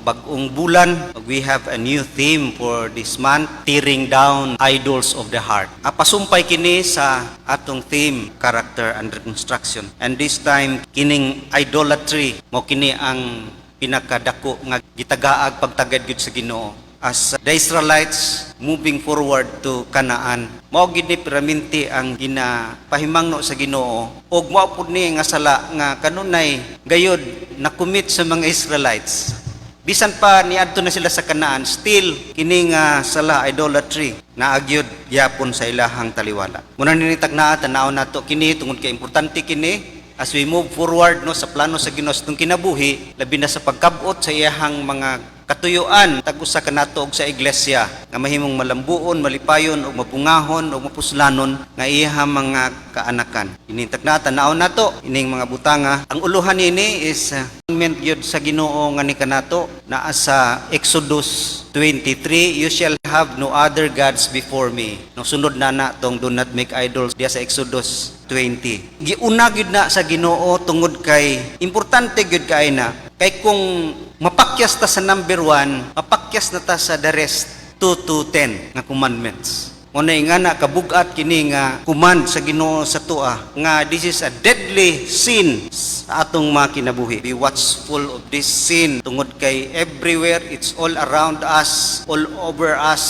bagong bulan, we have a new theme for this month, tearing down idols of the heart. Apasumpay kini sa atong theme, character under construction. And this time, kining idolatry, mo kini ang pinakadako nga gitagaag pagtagad gyud sa Ginoo. As the Israelites moving forward to Canaan, mao gid ni piraminti ang ginapahimangno sa Ginoo, ug mao pud ni nga sala nga kanunay gayud nakumit sa mga Israelites. Bisan pa niadto na sila sa Canaan, still kini nga sala idolatry na agyud gyapon sa ilahang taliwala. Muna ni tagnaa tanaw nato kini tungod kay importante kini as we move forward no sa plano sa Ginoo sa kinabuhi, labi na sa pagkabot sa iyahang mga katuyuan tag-usa kanato og sa iglesia nga mahimong malambuon, malipayon ug mapungahon ug mapuslanon nga iyahang mga kaanakan. Ini tagnaa tanaw nato ining mga butanga. Ang uluhan nini is commandment gyud sa Ginoo nga ni kanato naa sa Exodus 23, you shall have no other gods before me. No sunod na tong do not make idols diya sa Exodus 20. Giuna gyud na sa Ginoo tungod kay importante gyud kay na kay kung mapakyas ta sa number 1, mapakyas na ta sa the rest 2 to 10 nga commandments. Una nga na kabugat kini nga command sa Ginoo sa tua nga this is a deadly sin sa atong mga kinabuhi. Be watchful of this sin tungod kay everywhere, it's all around us, all over us.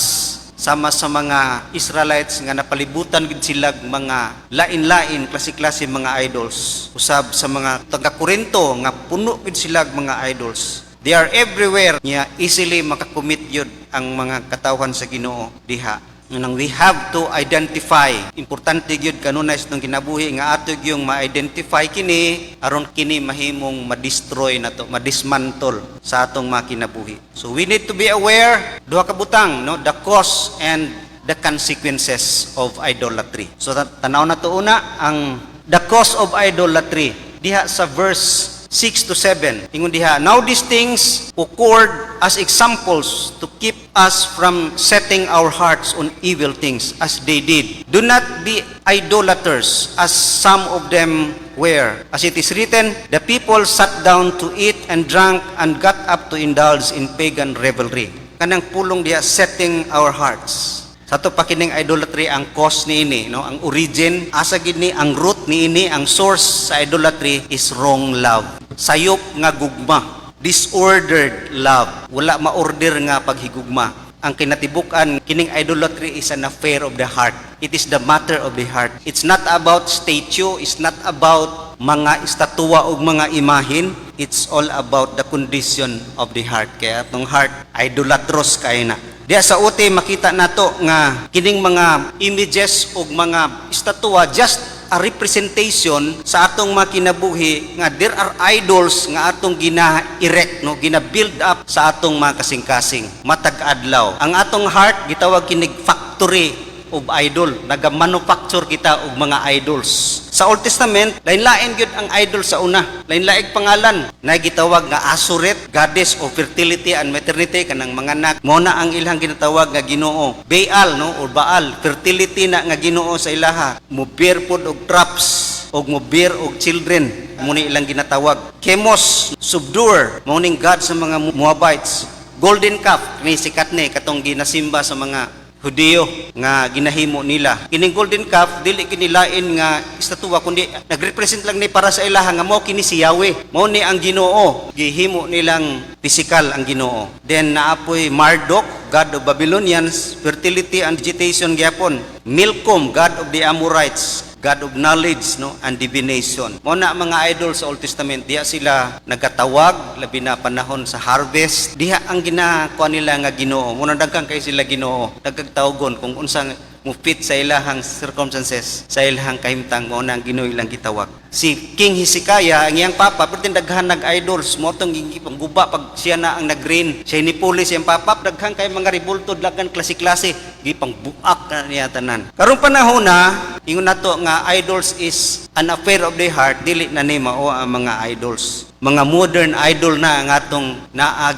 Sama sa mga Israelites nga napalibutan gid sila mga lain-lain klase-klase mga idols. Usab sa mga taga-Korinto nga puno gid sila mga idols. They are everywhere, nya easily makakumit yun ang mga katawhan sa Ginoo diha. Nang we have to identify, importante gyud kanunay sa itong kinabuhi nga ato yung ma-identify kini aron kini mahimong ma-destroy na to, ma-dismantle sa atong mga kinabuhi. So we need to be aware, duha ka butang, no, the cause and the consequences of idolatry. So tanaw na to una ang the cause of idolatry diha sa verse 6 to 7. Ingon diha, now these things occurred as examples to keep us from setting our hearts on evil things as they did. Do not be idolaters as some of them were. As it is written, the people sat down to eat and drank and got up to indulge in pagan revelry. Kanang pulong diha, setting our hearts. Sa to pa kining idolatry ang cause niini, no? Ang origin, asa gid ni ang root niini, ang source sa idolatry is wrong love. Sayop nga gugma, disordered love. Wala ma-order nga paghigugma. Ang kinatibukan kining idolatry is an affair of the heart. It is the matter of the heart. It's not about statue, it's not about mga estatwa o mga imahin. It's all about the condition of the heart. Kaya atong heart idolatros kay na. Diya sa uti makita nato nga kining mga images o mga estatwa just a representation sa atong mga kinabuhi nga there are idols nga atong gina-erect, no, gina-build up sa atong mga kasing-kasing matag adlaw. Ang atong heart gitawag kinig factory of idol, naga-manufacture kita og mga idols. Sa Old Testament, lain-lain gyud ang idol sa una. Lain-laing pangalan. Na gitawag nga Asherit, goddess of fertility and maternity, kanang mga anak. Mao na ang ilang ginatawag nga Ginoo. Baal, no, or Baal, fertility na nga Ginoo sa ilaha. Mubir pod og traps, og mubir og children. Mao ni ilang ginatawag. Chemos, subduer, mao ning god sa mga Moabites. Golden calf, ni sikat ni katong ginasimba sa mga Hudiyo nga ginahimo nila. Kining golden calf dili kini lain nga estatwa kundi nagrepresent lang ni para sa ilaha nga mao kini si Yahweh. Mao ni ang Ginoo. Gihimo nilang physical ang Ginoo. Then naapoy Marduk, god of Babylonians, fertility and vegetation gyapon. Milcom, god of the Amorites, God of knowledge, no, and divination. Mao na mga idol sa Old Testament, diha sila nagatawag labi na panahon sa harvest. Diha ang ginakuha nila nga Ginoo. Muna dagkang kay sila Ginoo. Nagkagtawgon kung unsa mupit sa ilahang circumstances, sa ilahang kahimtang, mao na ang Ginoo ilang gitawag. Si King Hezekiah, ang iyang papa, pero daghan nag-idols, mo itong guba pag siya na ang nag-reign. Siya inipulis siyang papa, daghan kay mga ribulto, daghan klase-klase, gipang buak na niya tanan. Karong panahon na, ingon nato nga idols is an affair of the heart, dili na ni mao ang mga idols. mga modern idol na ang atong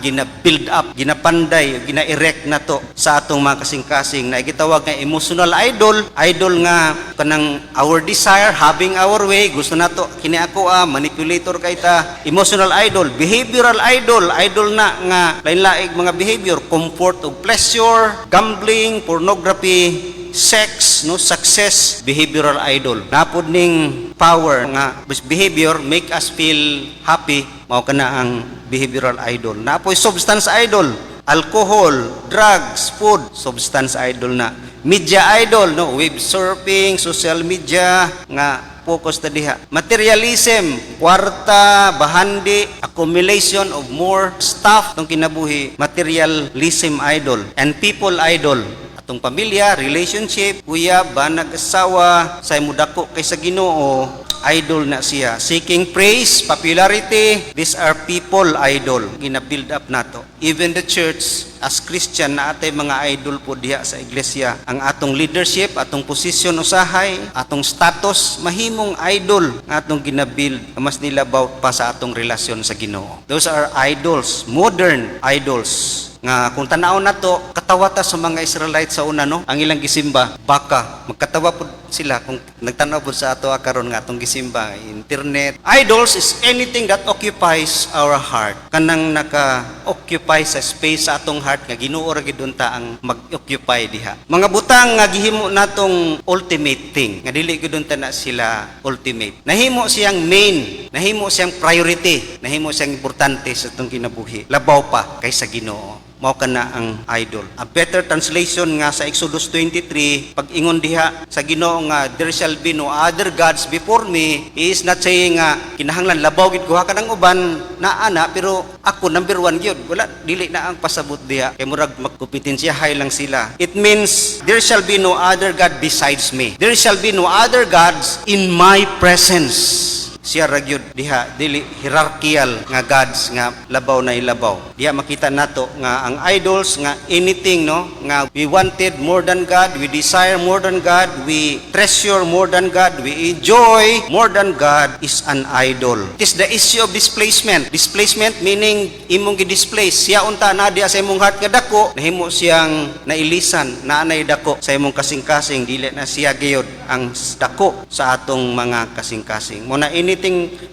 gina-build up, ginapanday, gina-erect na to sa atong mga kasing-kasing na gitawag nga emotional idol, idol nga kanang our desire, having our way, gusto na to, kini ako manipulator kay ta, emotional idol, behavioral idol, idol na nga lain-laing mga behavior, comfort of pleasure, gambling, pornography, sex, no, success, behavioral idol. Napod ning power nga behavior make us feel happy, mao kana ang behavioral idol. Napoy substance idol, alcohol, drugs, food, substance idol na. Media idol, no, web surfing, social media nga focus ta diha. Materialism, kwarta, bahandi, accumulation of more stuff tong kinabuhi. Materialism idol and people idol. Atong pamilya, relationship, kuya, banag asawa, say mudako kay sa Ginoo, idol na siya. Seeking praise, popularity, these are people idol. Gina-build up nato. Even the church, as Christian na atay mga idol po diha sa iglesia. Ang atong leadership, atong posisyon usahay, atong status, mahimong idol nga atong gina-build. Mas nilabaw pa sa atong relasyon sa Ginoo. Those are idols, modern idols. Nga kung tanaw na to, katawa ta sa mga Israelites sa una, no? Ang ilang gisimba, baka. Magkatawa po sila kung nagtanaw po sa ato karon nga atong gisimba, internet. Idols is anything that occupies our heart. Kanang naka-occupy sa space sa atong heart nga Ginoo ra gid unta ang mag-occupy diha. Mga butang nga gihimo natong ultimate thing, nga dili gid unta na sila ultimate. Nahimo siyang main, nahimo siyang priority, nahimo siyang importante sa atong kinabuhi. Labaw pa kaysa Ginoo. Mao kana ang idol. A better translation nga sa Exodus 23, pag ingon diha sa Ginoo nga there shall be no other gods before me, is not saying nga kinahanglan labaw gid kuha ka ng uban na ana pero ako number 1 gyud. Wala, dili na ang pasabot diha kay murag magkompetensyahay lang sila. It means there shall be no other god besides me. There shall be no other gods in my presence. Siya ragyod diha, dili hierarchical nga gods nga labaw na ilabaw. Diha makita nato nga ang idols nga anything, no, nga we wanted more than God, we desire more than God, we treasure more than God, we enjoy more than God is an idol. It is the issue of displacement. Displacement meaning imong gi-displace. Siya unta na diha sa imong heart nga dako, nahimo siyang nailisan, naanay dako sa imong kasing-kasing, dili na siya gayud ang dako sa atong mga kasing-kasing. Muna anything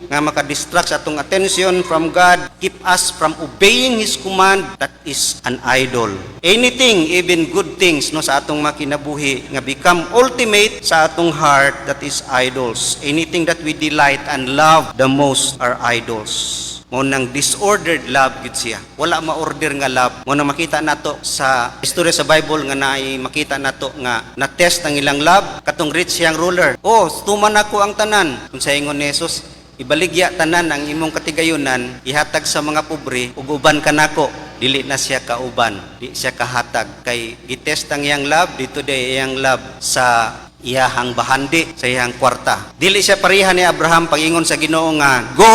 nga makadistract sa atong attention from God, keep us from obeying His command, that is an idol. Anything, even good things, no, sa atong makinabuhi nga become ultimate sa atong heart, that is idols. Anything that we delight and love the most are idols. Mo nang disordered love gid siya. Wala ma-order nga love. Mo nang makita nato sa istorya sa Bible nga naay makita nato nga na-test ang ilang love katong rich young ruler. Oh, tuman ako ang tanan. Kung sa ingon ni Jesus, ibaligya tanan ang imong katigayunan, ihatag sa mga pobre, ug uban ka nako. Dili na siya kauban, di siya kahatag kay gitest ang iyang love dito day iyang love sa iyahang bahandi, sa iyang kwarta. Dili siya pareha ni Abraham pag-ingon sa Ginoo nga, "Go,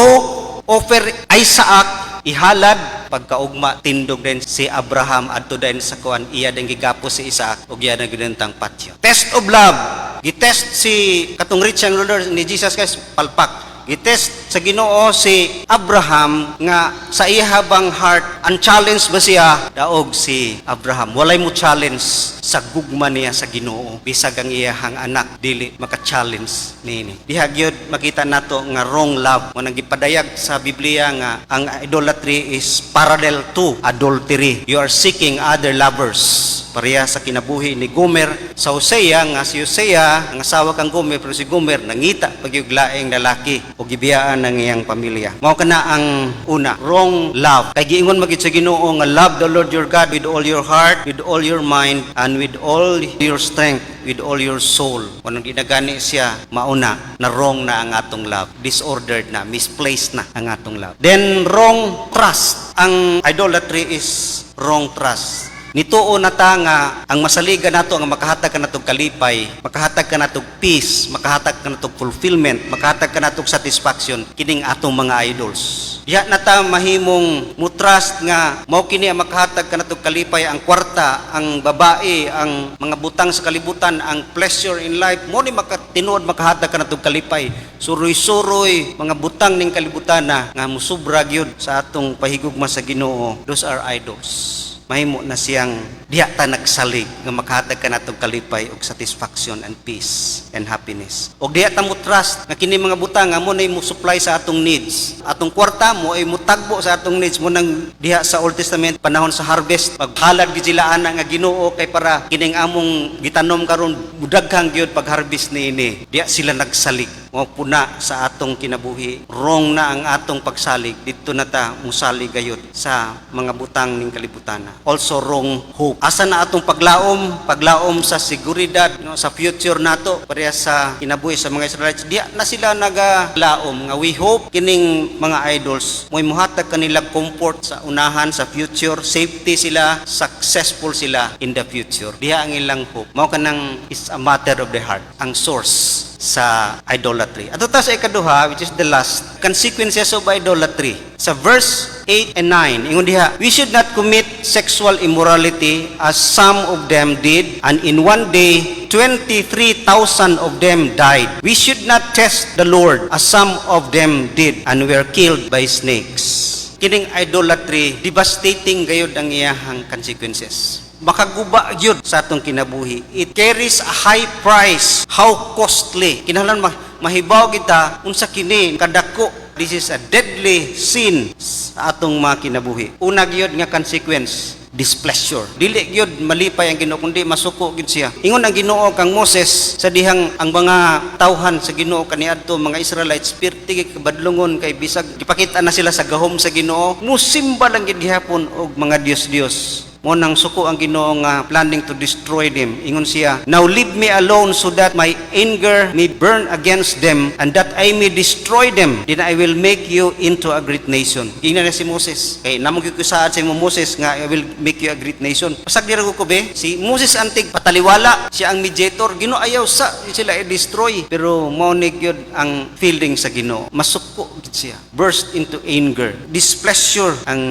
offer Isaac," ihalad pagkaugma tindog din si Abraham adto din sa kuan, iya din gigapo si Isaac ug iya na ginentang patio. Test of love. Gitest si katong rich young ruler ni Jesus Christ palpak. Gitest sa Ginoo si Abraham nga sa ihabang heart, unchallenged ba siya? Daog si Abraham. Walay mo challenge sa gugma niya sa Ginoo. Bisag ang iyahang anak, dili maka-challenge nini. Diha gyud makita nato nga wrong love. Mo nang gipadayag sa Biblia nga ang idolatry is parallel to adultery. You are seeking other lovers. Pareha sa kinabuhi ni Gomer sa Hosea nga si Hosea ang asawa kang Gomer, pero si Gomer nangita pagyuglaeng lalaki o gibiyaan ng iyang pamilya. Mao kana ang una, wrong love. Kay giingon magid sa Ginoo nga love the Lord your God with all your heart, with all your mind, and with all your strength, with all your soul. Kung ginagani siya, mauna na wrong na ang atong love. Disordered na, misplaced na ang atong love. Then wrong trust. Ang idolatry is wrong trust. Nituo na ta nga ang masaligan nato nga makahatag ka natong kalipay, makahatag ka natong peace, makahatag ka natong fulfillment, makahatag ka natong satisfaction kining atong mga idols. Diha na ta mahimong mutrust nga mao kini ang makahatag ka natong kalipay, ang kwarta, ang babae, ang mga butang sa kalibutan, ang pleasure in life, mo ni makatinuod makahatag ka natong kalipay. Suroy-suroy mga butang ning kalibutan na nga musubra gyud sa atong pahigugma sa Ginoo. Those are idols. Mahimo na siyang diha ta nagsalig nga makahatag ka natong kalipay ug satisfaction and peace and happiness. Og diha ta mo trust nga kini mga butang amo nay mo supply sa atong needs. Atong kwarta mo ay mutagbo sa atong needs mo nang diha sa Old Testament panahon sa harvest paghalad gid sila ana nga Ginoo kay para kining among gitanom karon budaghang gyud pag-harvest niini. Diha sila nagsalig. Mo puna sa atong kinabuhi. Wrong na ang atong pagsalig. Dito na ta musalig gayud sa mga butang ning kalibutan. Also wrong hope. Asa na atong paglaom sa seguridad no, sa future nato pareha sa kinabuhi sa mga Israelites. Diya na sila nagalaom nga we hope kining mga idols mo'y muhatag kanila comfort sa unahan sa future, safety sila, successful sila in the future. Diya ang ilang hope. Mao kanang is a matter of the heart, ang source sa idolatry. Ato ta sa ikaduha, which is the last, consequences of idolatry. Sa verse 8 and 9, ingon diha, we should not commit sexual immorality as some of them did, and in one day 23,000 of them died. We should not test the Lord as some of them did and were killed by snakes. Kining idolatry, devastating gayud ang iyahang consequences. Makaguba yun sa atong kinabuhi. It carries a high price. How costly. Kinahanglan mahibaw kita unsa kini kadako. This is a deadly sin sa atong mga kinabuhi. Una gyud nga consequence, displeasure. Dili gyud malipay ang Ginoo kundi masuko gyud siya. Ingon ang Ginoo kang Moses sa dihang ang mga tawhan sa Ginoo kaniadto mga Israelites pirti kabadlungon kay bisag gipakita na sila sa gahom sa Ginoo. Musimba lang gid gihapon og mga dios-dios. Mo nang suko ang Ginoo nga planning to destroy them. Ingon siya, now leave me alone so that my anger may burn against them and that I may destroy them. Then I will make you into a great nation. Ingnan na si Moses. Kay namong gikusaan sa imo Moses nga I will make you a great nation. Pasag dira ko be, si Moses antig pataliwala, siya ang mediator. Ginoo ayaw sa sila i-destroy. Pero mao ni gyud ang feeling sa Ginoo. Masuko gid siya. Burst into anger. Displeasure ang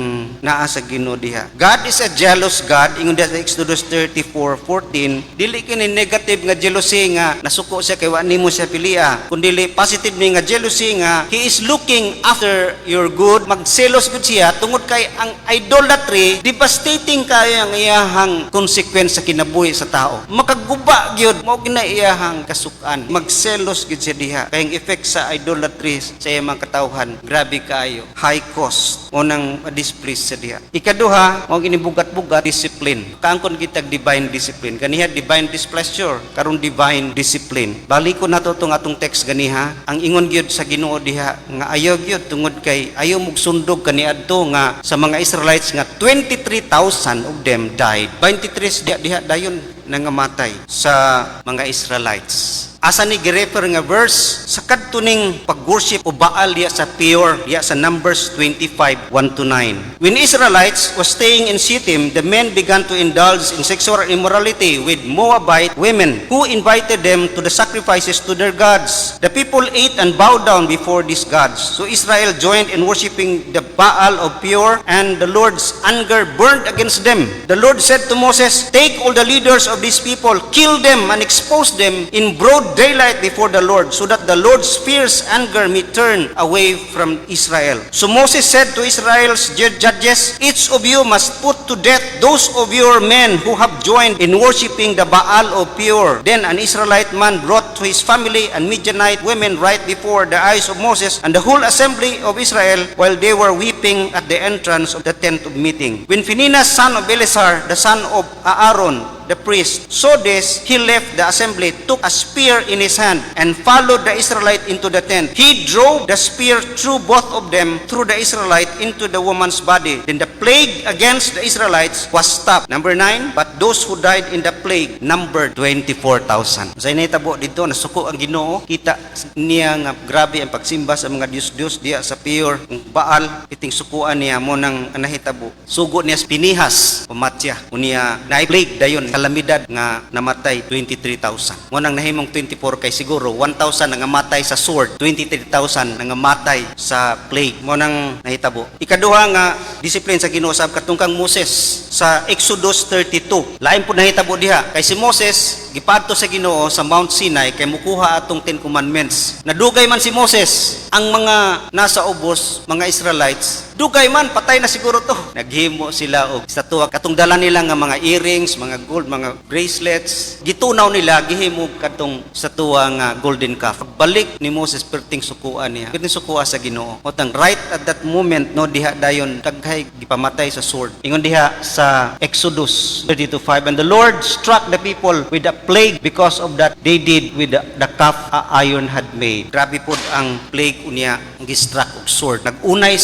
naa sa Ginoo diha. God is a jealous God, ingon sa Exodus 34:14, dili kini negative nga jealousy nga nasuko siya kay wa nimo siya pilia, kundi positive ni nga jealousy nga he is looking after your good, magselos gud siya tungod kay ang idolatry devastating kayo ang iyahang consequence sa kinabuhi sa tao. Makaguba gyud mao gina iyahang kasukan. Magselos gud siya diha kay ang effect sa idolatry sa iyang mga katawhan grabe kaayo, high cost o nang displease sa diha. Ikaduha mao gini bugat-bugat discipline. Kaangkon kitag divine discipline. Ganiha divine displeasure, karon divine discipline. Balikon nato tong atong text ganiha. Ang ingon gyud sa Ginoo diha nga ayaw gyud tungod kay ayaw mog sundog kaniadto nga sa mga Israelites nga 23,000 of them died. 23 diha dayon nangamatay sa mga Israelites. Asa ni girefer nga verse sa kadtuning pag-worship o Baal diya sa Peor diya sa Numbers 25:1-9. When Israelites was staying in Shittim, the men began to indulge in sexual immorality with Moabite women who invited them to the sacrifices to their gods. The people ate and bowed down before these gods. So Israel joined in worshiping the Baal of Peor, and the Lord's anger burned against them. The Lord said to Moses, "Take all the leaders of these people, kill them and expose them in broad daylight before the Lord, so that the Lord's fierce anger may turn away from Israel." So Moses said to Israel's judges, "Each of you must put to death those of your men who have joined in worshiping the Baal of Peor." Then an Israelite man brought to his family and Midianite women right before the eyes of Moses and the whole assembly of Israel while they were weeping at the entrance of the tent of meeting. When Phinehas, son of Eleazar, the son of Aaron, the priest, saw this, he left the assembly, took a spear in his hand, and followed the Israelite into the tent. He drove the spear through both of them, through the Israelite into the woman's body. Then the plague against the Israelites was stopped. Number 9, but those who died in the plague numbered 24,000. Sa initabo dito, nasuko ang Ginoo. Kita niya nga grabe ang pagsimba sa mga Diyos-Diyos diya sa Peor, Baal, iting sukuan niya mo nang nahitabo. Sugo niya Phinehas, pamatya. Unya na plague dayon kalamidad nga namatay 23,000. Mo nang nahimong 24 kay siguro 1,000 nga matay sa sword, 23,000 nga matay sa plague. Mo nang nahitabo. Ikaduha nga discipline sa Ginoo sab katungkang Moses sa Exodus 32. Lain po nahitabo diha kay si Moses gipadto sa Ginoo sa Mount Sinai kay mukuha atong 10 commandments. Nadugay man si Moses ang mga nasa ubos, mga Israelites, dugay man, patay na siguro to. Naghimo sila og statua. Katong dala nila nga mga earrings, mga gold, mga bracelets. Gitunaw nila, gihimo katong statua nga golden calf. Balik ni Moses, perting sukuan niya. Perting sukuan sa Ginoo. Otang right at that moment, no, diha dayon, daghay, gipamatay sa sword. Ingon diha sa Exodus 32:5, and the Lord struck the people with a plague because of that they did with the calf iron had made. Grabe po ang plague unya, gi-struck og sword. Nagunay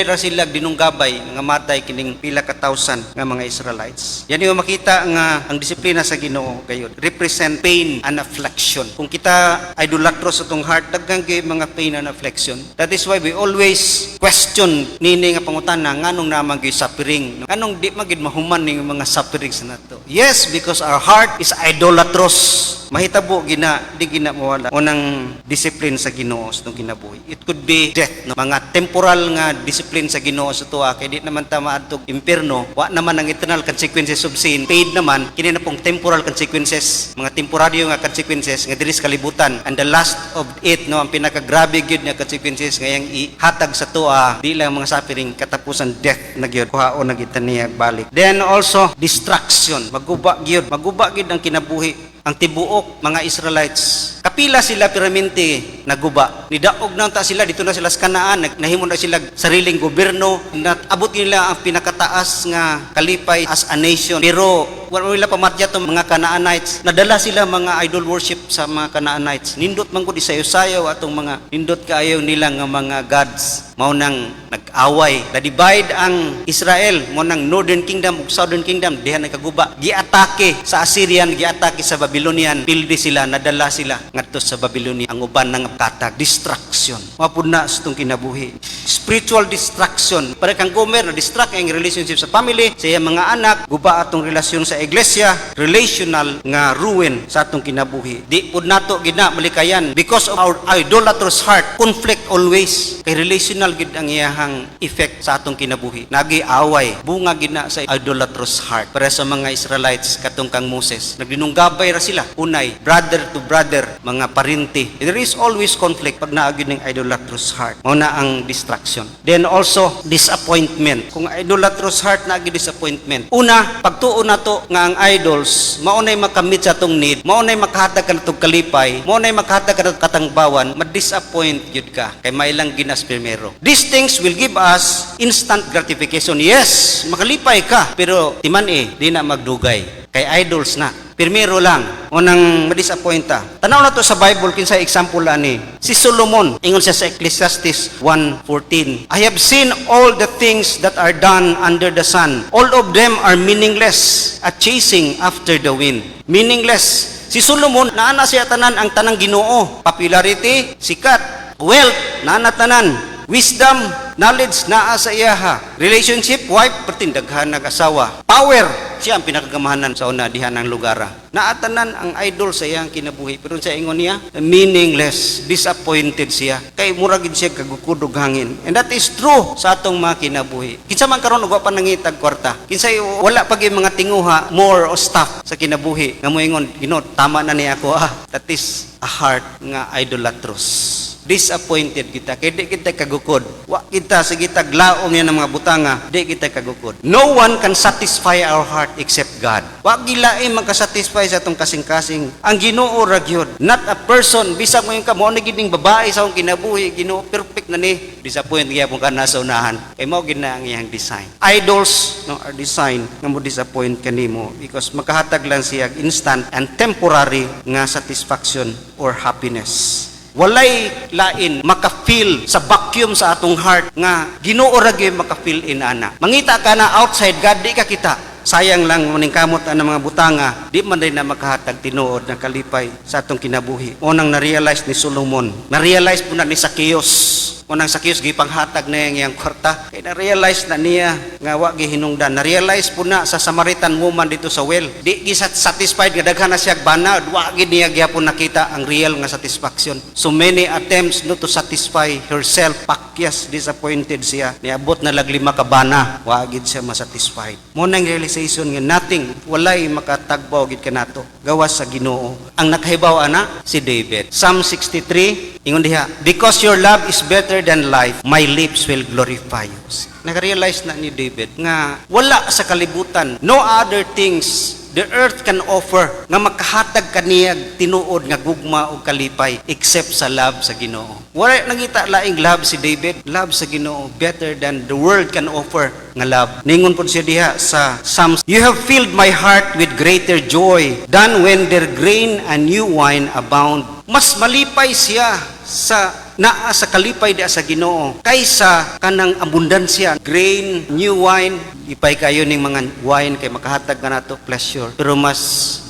ra sila dinunggabay nga matay kining pila ka thousand nga mga Israelites. Yan yung makita nga ang disiplina sa Ginoo gayud represent pain and affliction. Kung kita idolatros atong heart, daghang gyud mga pain and affliction. That is why we always question nini nga pangutana nganong naman gyud suffering, nganong di magid mahuman ning mga sufferings nato. Yes, because our heart is idolatros. Mahitabo di gina mawala unang discipline sa Ginoo sa kinabuhi. It could be death, no? Mga temporal nga discipline sa Ginoo sa tuwa kay di naman ta maadtog impierno, wa naman ang eternal consequences of sin. Paid naman kini na pong temporal consequences, mga temporaryo nga consequences nga diri sa kalibutan. And the last of it, no, ang pinakagrabe gyud nga consequences nga yang ihatag sa tuwa, di lang mga suffering, katapusan death na gyud kuhaon na gyud niya balik. Then also distraction, maguba gyud ang kinabuhi. Ang tibuok mga Israelites, kapila sila permanente naguba. Nidaog na ta sila dito na sila sa Kanaan, nahimo na sila sariling gobyerno, abot nila ang pinakataas nga kalipay as a nation. Pero wala nila pamatya tong mga Canaanites, nadala sila mga idol worship sa mga Canaanites. Nindot man gud isayo-sayo atong mga nindot kaayo nila nga mga gods. Mao nang nag-away, na-divide ang Israel, mo nang Northern Kingdom ug Southern Kingdom, diha nagkaguba. Giatake sa Assyrian, giatake sa Babylonian, pildi sila, nadala sila ngadto sa Babylonia. Ang uban nang katag distraction. Mapud na sa itong kinabuhi. Spiritual distraction. Para kang Gomer na distract ang relationship sa family, sa iyang mga anak, guba atong relasyon sa iglesia, relational nga ruin sa atong kinabuhi. Di pud nato gina malikayan because of our idolatrous heart, conflict always. Kay relational gid ang iyahang effect sa atong kinabuhi. Nagi-away, bunga gina sa idolatrous heart. Para sa mga Israelites katong kang Moses, nagdinunggabay ra sila. Unay, brother to brother, mga parinti. There is always conflict pag naagid ng idolatrous heart. Mao na ang distraction. Then also disappointment. Kung idolatrous heart naagid disappointment. Una, pagtuon nato nga ang idols maunay makamit sa atong need, maunay makahatag kanatong kalipay, maunay makahatag kanatong katangbawan, ma-disappoint gyud ka kay mailang ginas primero. These things will give us instant gratification. Yes, makalipay ka, pero timan di na magdugay. Kay idols na. Primero lang, unang ma-disappoint ta. Tanaw na to sa Bible, kinsa example ani. Si Solomon, ingon siya sa Ecclesiastes 1:14. I have seen all the things that are done under the sun. All of them are meaningless, a chasing after the wind. Meaningless. Si Solomon, naana siya tanan ang tanang Ginoo. Popularity, sikat. Wealth, naana tanan. Wisdom, knowledge, naa sa iyaha. Relationship, wife, pertindaghan nag-asawa. Power, siya ang pinakagamahanan sa una diha ng lugar. Naatanan ang idol sa iyang kinabuhi. Pero sa ingon niya, meaningless, disappointed siya. Kay muragid siya kagukudog hangin. And that is true sa atong mga kinabuhi. Kinsa man karon ug wa pa nangitag kwarta. Kinsay wala pag mga tinguha, more o stuff sa kinabuhi. Nga mo ingon, Ginoo, tama na niya ako. That is a heart nga idolatrous. Disappointed kita, kaya di kita kagukod. Wa kita sa kita glaom yan ng mga butanga, di kita kagukod. No one can satisfy our heart except God. Wa gilain magkasatisfy sa atong kasing-kasing. Ang Ginoo ra gyud, not a person. Bisag mo yung kamo na gid ning babae sa akong kinabuhi, Ginoo perfect na ni. Disappoint gyapon ka na sa unahan. Kay mao gid na ang iyang design. Idols no are designed nga mo disappoint kanimo because makahatag lang siya instant and temporary nga satisfaction or happiness. Walay lain maka-feel sa vacuum sa atong heart nga Ginoo ra gyud maka-feel inana. Mangita ka na outside God, di ka kita. Sayang lang maning kamot ang mga butanga, di man rin na makahatag tinuod na kalipay sa atong kinabuhi. Unang na-realize ni Solomon, na-realize po na ni Zacchaeus. Unang Zacchaeus gipanghatag na yang kwarta. Kaya na-realize na niya nga wa gihinungdan. Na-realize po na sa Samaritan woman dito sa well. Di satisfied nga daghan na siya bana, wa gid niya gyapon nakita ang real nga satisfaction. So many attempts not to satisfy herself, pakyas, disappointed siya. Niabot na lag 5 ka bana, wa gid siya masatisfied. Mo nang realization nga nothing, walay makatagbaw gid kanato gawas sa Ginoo. Ang nakahibaw ana si David. Psalm 63 ingon diha, because your love is better than life, my lips will glorify you. Nag-realize na ni David nga wala sa kalibutan, no other things the earth can offer nga makahatag kaniyag tinuod nga gugma o kalipay except sa love sa Ginoo. Wala nangita laing love si David, love sa Ginoo better than the world can offer nga love. Ningon pod siya diha sa Psalms, you have filled my heart with greater joy than when their grain and new wine abound. Mas malipay siya sa naa sa kalipay di sa Ginoo kaysa kanang abundansya, grain, new wine. Ipay kayo ning mga wine kay makahatag ka nato pleasure, pero mas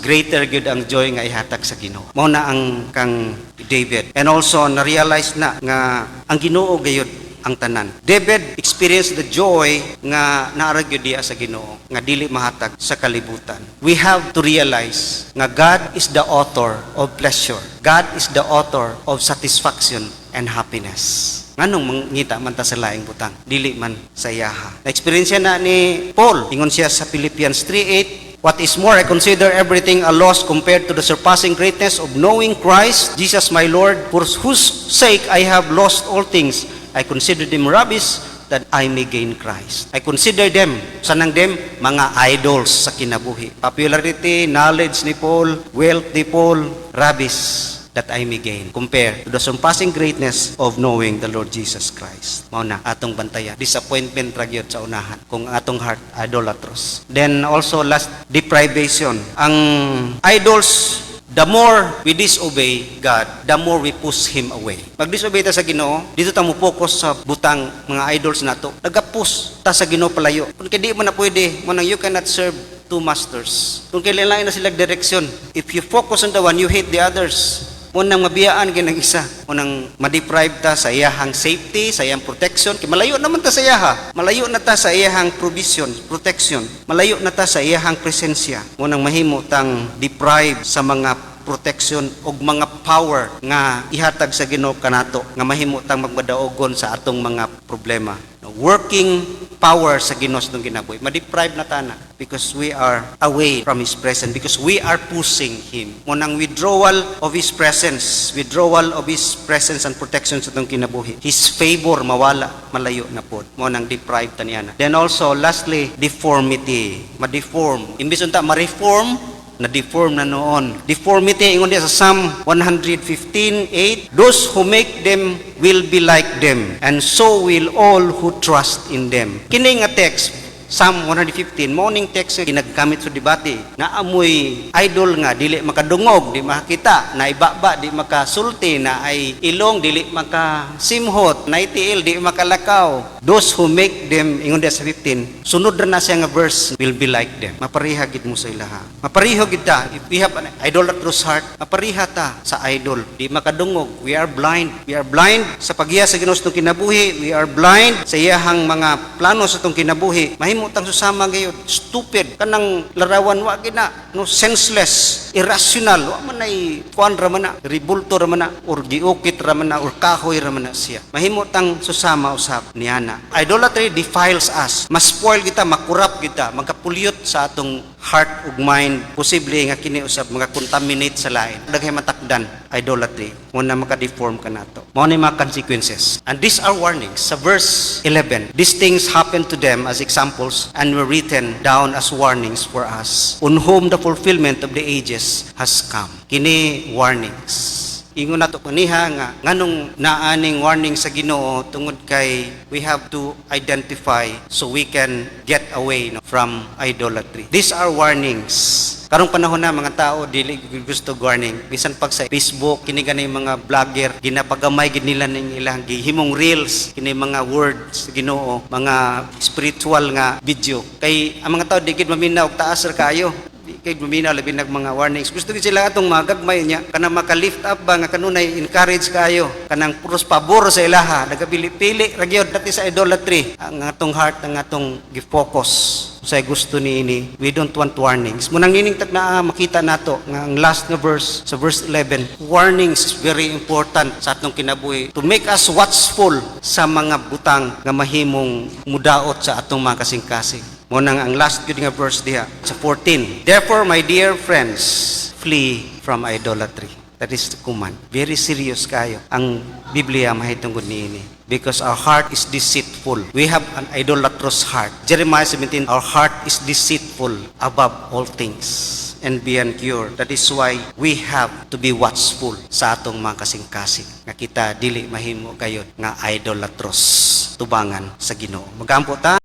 greater gyud ang joy nga ihatag sa Ginoo. Mao na ang kang David. And also na-realize na nga ang Ginoo gayud ang tanan. David experienced the joy nga naara gyud diha sa Ginoo nga dili mahatag sa kalibutan. We have to realize nga God is the author of pleasure. God is the author of satisfaction and happiness. Nganong mangita man ta sa laing butang, dili man sa iyaha. Na-experience na ni Paul, ingon siya sa Philippians 3:8, what is more, I consider everything a loss compared to the surpassing greatness of knowing Christ, Jesus my Lord, for whose sake I have lost all things. I consider them rubbish that I may gain Christ. I consider them, sanang them, mga idols sa kinabuhi. Popularity, knowledge ni Paul, wealth ni Paul, rubbish that I may gain. Compare to the surpassing greatness of knowing the Lord Jesus Christ. Mao na atong bantayan. Disappointment ra gyud sa unahan kung atong heart idolatrous. Then also last, deprivation. Ang idols, the more we disobey God, the more we push Him away. Pag disobey ta sa Ginoo, dito ta mo focus sa butang mga idols nato. Nagapus ta sa Ginoo palayo. Kung di mo na pwede, mo nang you cannot serve two masters. Kung kailangan na sila direksyon, if you focus on the one, you hate the others. Munang mabiyaan ginang isa, munang ma-deprive ta sa iyahang safety, sa iyang protection. Kaya malayo naman ta sa iyaha. Malayo na ta sa iyahang provision, protection. Malayo na ta sa iyahang presensya. Munang mahimo tang deprive sa mga protection og mga power nga ihatag sa Ginoo kanato nga mahimo tang magmadaogon sa atong mga problema. Working power sa Ginoo nung ginabuhi, ma-deprive na tana because we are away from His presence, because we are pushing Him. Munang withdrawal of His presence and protection sa itong kinabuhi, His favor mawala, malayo na po. Munang deprive ta niya na. Then also lastly, deformity. Ma-deform, imbis unta ma-reform, na-deform na noon. Deformity, ingon diya sa Psalm 115:8, those who make them will be like them, and so will all who trust in them. Kini nga text, Psalm 115, morning text nga ginagkamit sa debate, na amoy idol nga, dili makadungog, di makakita, na ibaba, di makasulti, na ay ilong, dili makasimhot, na itiil, di makalakaw. Those who make them, ingon diya sa 15, sunod na siya nga verse, will be like them. Mapariha gid mo sa ilaha. Mapariho gid ta. If we have an idolatrous heart, mapariha ta sa idol. Di makadungog. We are blind. We are blind sa paghiya sa Ginoo sa itong kinabuhi. We are blind sa iyahang mga plano sa itong kinabuhi. Mahimo tang susama gayud. Stupid. Kanang larawan wa gid na. No, senseless. Irrational. Wa man ay kuan ra man na. Ribulto ra man na. Or giukit ra man na. Or kahoy ra man na siya. Mahimo tang susama usab niana. Idolatry defiles us. Mas-spoil kita, makurap kita, magkapulyot sa atong heart ug mind. Posible nga kini usab mga-contaminate sa lain. Daghay matakdan idolatry. Muna maka-deform ka nato. Mao ni mga consequences. And these are warnings. Sa verse 11, these things happened to them as examples and were written down as warnings for us, on whom the fulfillment of the ages has come. Kini warnings. Ingon nato kaniha nga nganong naaning warning sa Ginoo tungod kay we have to identify so we can get away from idolatry. These are warnings. Karong panahon na mga tao dili gusto warning. Bisan pag sa Facebook kini ganay mga vlogger ginapagamay gid nila ning ilang gihimong reels kini mga words sa Ginoo, mga spiritual nga video. Kay ang mga tao di gid maminaw og taas ra kayo. kay guminaw labi nag mga warnings. Gusto gid sila atong magagmay niya kana maka-lift up ba nga kanunay encourage kayo kanang puros pabor sa ilaha nagapili-pili ra gyud dati sa idolatry ang atong heart ang atong gi-focus sa gusto niini. We don't want warnings. Munang nining tag naa makita nato nga ang last nga verse sa verse 11, warnings is very important sa atong kinabuhi to make us watchful sa mga butang nga mahimong mudaot sa atong mga kasing-kasing. Munang ang last gyud nga verse diha sa 14. Therefore, my dear friends, flee from idolatry. That is the command. Very serious kayo. Ang Biblia mahitungod niini. Because our heart is deceitful. We have an idolatrous heart. Jeremiah 17, our heart is deceitful above all things and beyond cure. That is why we have to be watchful sa atong mga kasing-kasing. Nga kita dili mahimo kayo nga idolatrous tubangan sa Ginoo. Magampo ta.